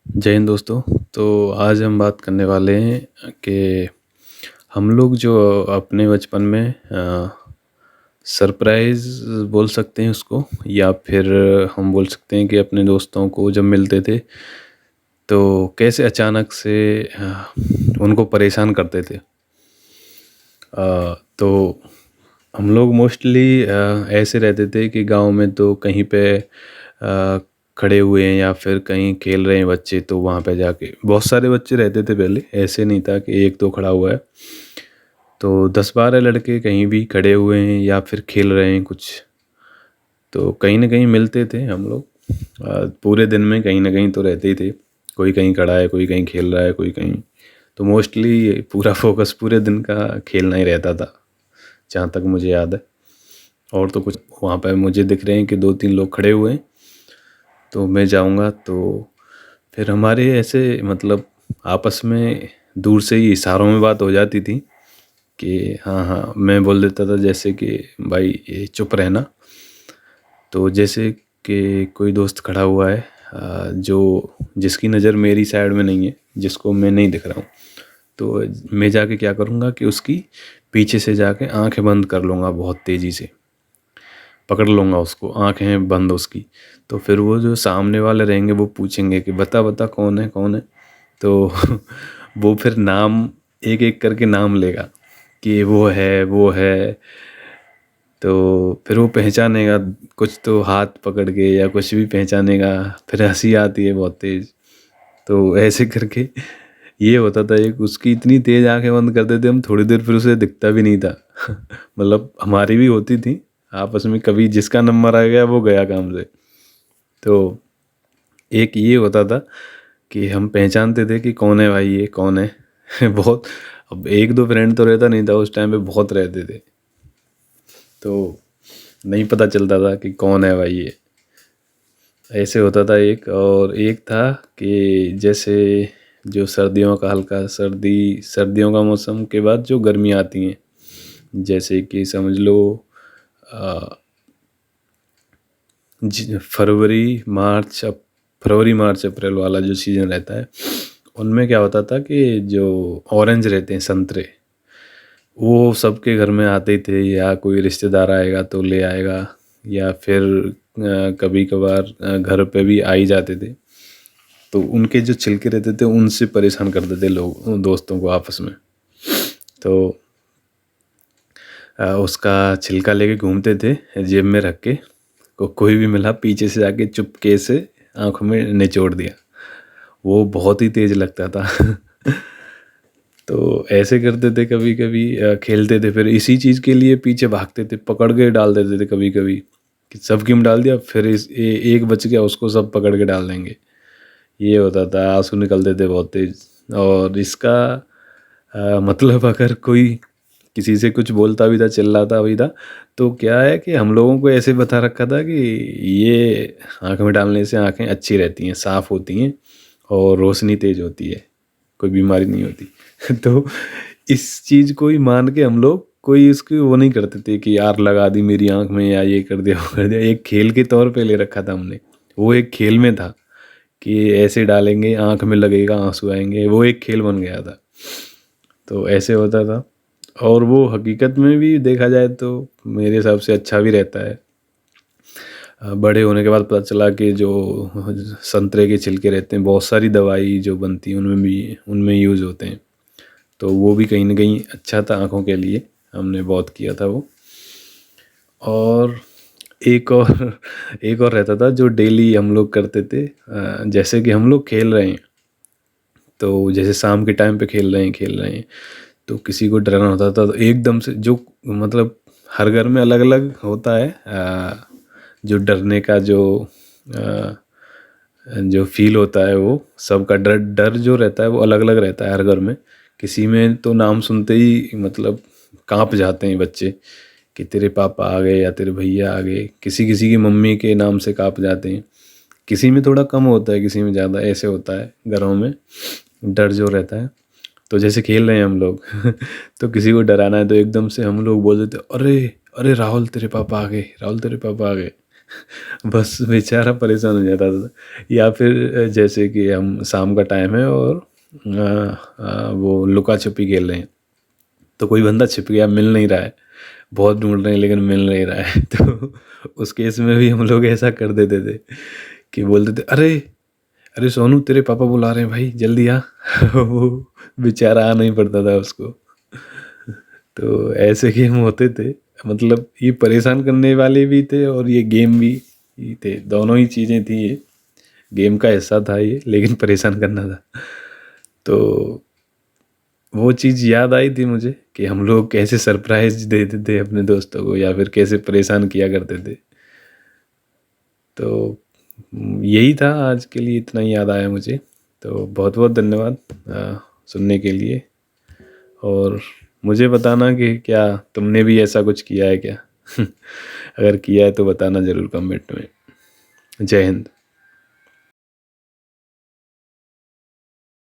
जय हिंद दोस्तों। तो आज हम बात करने वाले हैं कि हम लोग जो अपने बचपन में सरप्राइज़ बोल सकते हैं उसको, या फिर हम बोल सकते हैं कि अपने दोस्तों को जब मिलते थे तो कैसे अचानक से उनको परेशान करते थे। तो हम लोग मोस्टली ऐसे रहते थे कि गांव में तो कहीं पे खड़े हुए हैं या फिर कहीं खेल रहे हैं बच्चे, तो वहाँ पे जाके बहुत सारे बच्चे रहते थे। पहले ऐसे नहीं था कि एक दो खड़ा हुआ है, तो 10-12 लड़के कहीं भी खड़े हुए हैं या फिर खेल रहे हैं कुछ, तो कहीं ना कहीं मिलते थे हम लोग। पूरे दिन में कहीं ना कहीं तो रहते ही थे। कोई कहीं खड़ा है, कोई कहीं खेल रहा है, कोई कहीं। तो मोस्टली पूरा फोकस पूरे दिन का खेलना ही रहता था, जहाँ तक मुझे याद है। और तो कुछ वहाँ पर मुझे दिख रहे हैं कि 2-3 लोग खड़े हुए हैं, तो मैं जाऊँगा तो फिर हमारे ऐसे मतलब आपस में दूर से ही इशारों में बात हो जाती थी कि हाँ हाँ, मैं बोल देता था जैसे कि भाई ये चुप रहना। तो जैसे कि कोई दोस्त खड़ा हुआ है जो जिसकी नज़र मेरी साइड में नहीं है, जिसको मैं नहीं दिख रहा हूँ, तो मैं जाके क्या करूँगा कि उसकी पीछे से जाके आंखें बंद कर लूँगा, बहुत तेज़ी से पकड़ लूँगा उसको, आंखें बंद उसकी। तो फिर वो जो सामने वाले रहेंगे वो पूछेंगे कि बता बता कौन है कौन है। तो वो फिर नाम एक एक करके नाम लेगा कि वो है। तो फिर वो पहचानेगा, कुछ तो हाथ पकड़ के या कुछ भी पहचानेगा। फिर हंसी आती है बहुत तेज। तो ऐसे करके ये होता था। एक उसकी इतनी तेज आंखें बंद करते थे हम, थोड़ी देर फिर उसे दिखता भी नहीं था। मतलब हमारी भी होती थी आपस में, कभी जिसका नंबर आ गया वो गया काम से। तो एक ये होता था कि हम पहचानते थे कि कौन है भाई, ये कौन है। बहुत। अब एक दो फ्रेंड तो रहता नहीं था उस टाइम पे, बहुत रहते थे, तो नहीं पता चलता था कि कौन है भाई ये। ऐसे होता था एक। और एक था कि जैसे जो सर्दियों का हल्का सर्दियों का मौसम के बाद जो गर्मियाँ आती हैं, जैसे कि समझ लो फरवरी मार्च अप्रैल वाला जो सीज़न रहता है, उनमें क्या होता था कि जो ऑरेंज रहते हैं, संतरे, वो सबके घर में आते थे, या कोई रिश्तेदार आएगा तो ले आएगा, या फिर कभी कभार घर पे भी आ ही जाते थे। तो उनके जो छिलके रहते थे उनसे परेशान करते थे लोग दोस्तों को आपस में। तो उसका छिलका लेके घूमते थे जेब में रख के। कोई भी मिला पीछे से जाके चुपके से आंखों में निचोड़ दिया। वो बहुत ही तेज लगता था। तो ऐसे करते थे। कभी कभी खेलते थे, फिर इसी चीज़ के लिए पीछे भागते थे, पकड़ के डाल देते थे कभी कभी कि सब गेम डाल दिया, फिर एक बच गया उसको सब पकड़ के डाल देंगे। ये होता था, आंसू निकलते थे बहुत तेज। और इसका मतलब अगर कोई किसी से कुछ बोलता भी था, चिल्लाता भी था, तो क्या है कि हम लोगों को ऐसे बता रखा था कि ये आँख में डालने से आँखें अच्छी रहती हैं, साफ़ होती हैं और रोशनी तेज होती है, कोई बीमारी नहीं होती। तो इस चीज़ को ही मान के हम लोग कोई इसकी वो नहीं करते थे कि यार लगा दी मेरी आँख में, या ये कर दिया वो कर दिया। एक खेल के तौर पे ले रखा था हमने। वो एक खेल में था कि ऐसे डालेंगे, आँख में लगेगा, आंसू आएंगे। वो एक खेल बन गया था। तो ऐसे होता था। और वो हकीकत में भी देखा जाए तो मेरे हिसाब से अच्छा भी रहता है। बड़े होने के बाद पता चला कि जो संतरे के छिलके रहते हैं, बहुत सारी दवाई जो बनती है उनमें यूज़ होते हैं। तो वो भी कहीं ना कहीं अच्छा था आँखों के लिए, हमने बहुत किया था वो। और एक और एक और रहता था जो डेली हम लोग करते थे। जैसे कि हम लोग खेल रहे हैं, तो जैसे शाम के टाइम पे खेल रहे हैं, तो किसी को डरना होता था तो एकदम से जो मतलब हर घर में अलग अलग होता है जो डरने का जो फील होता है, वो सबका डर डर जो रहता है वो अलग अलग रहता है हर घर में। किसी में तो नाम सुनते ही मतलब कांप जाते हैं बच्चे कि तेरे पापा आ गए या तेरे भैया आ गए। किसी किसी की मम्मी के नाम से कांप जाते हैं। किसी में थोड़ा कम होता है, किसी में ज़्यादा। ऐसे होता है घरों में डर जो रहता है। तो जैसे खेल रहे हैं हम लोग तो किसी को डराना है तो एकदम से हम लोग बोल देते, अरे अरे राहुल तेरे पापा आ गए, राहुल तेरे पापा आ गए। बस बेचारा परेशान हो जाता था। या फिर जैसे कि हम शाम का टाइम है और वो लुका छुपी खेल रहे हैं, तो कोई बंदा छिप गया, मिल नहीं रहा है, बहुत ढूंढ रहे हैं लेकिन मिल नहीं रहा है। तो उस केस में भी हम लोग ऐसा कर देते थे कि बोलते थे, अरे अरे सोनू तेरे पापा बुला रहे हैं भाई, जल्दी आ। वो बेचारा आ नहीं पड़ता था उसको। तो ऐसे गेम होते थे। मतलब ये परेशान करने वाले भी थे और ये गेम भी ही थे, दोनों ही चीज़ें थी ये। गेम का हिस्सा था ये, लेकिन परेशान करना था। तो वो चीज़ याद आई थी मुझे कि हम लोग कैसे सरप्राइज देते थे अपने दोस्तों को, या फिर कैसे परेशान किया करते थे। तो यही था आज के लिए, इतना ही याद आया मुझे। तो बहुत बहुत धन्यवाद सुनने के लिए। और मुझे बताना कि क्या तुमने भी ऐसा कुछ किया है क्या? अगर किया है तो बताना ज़रूर कमेंट में। जय हिंद।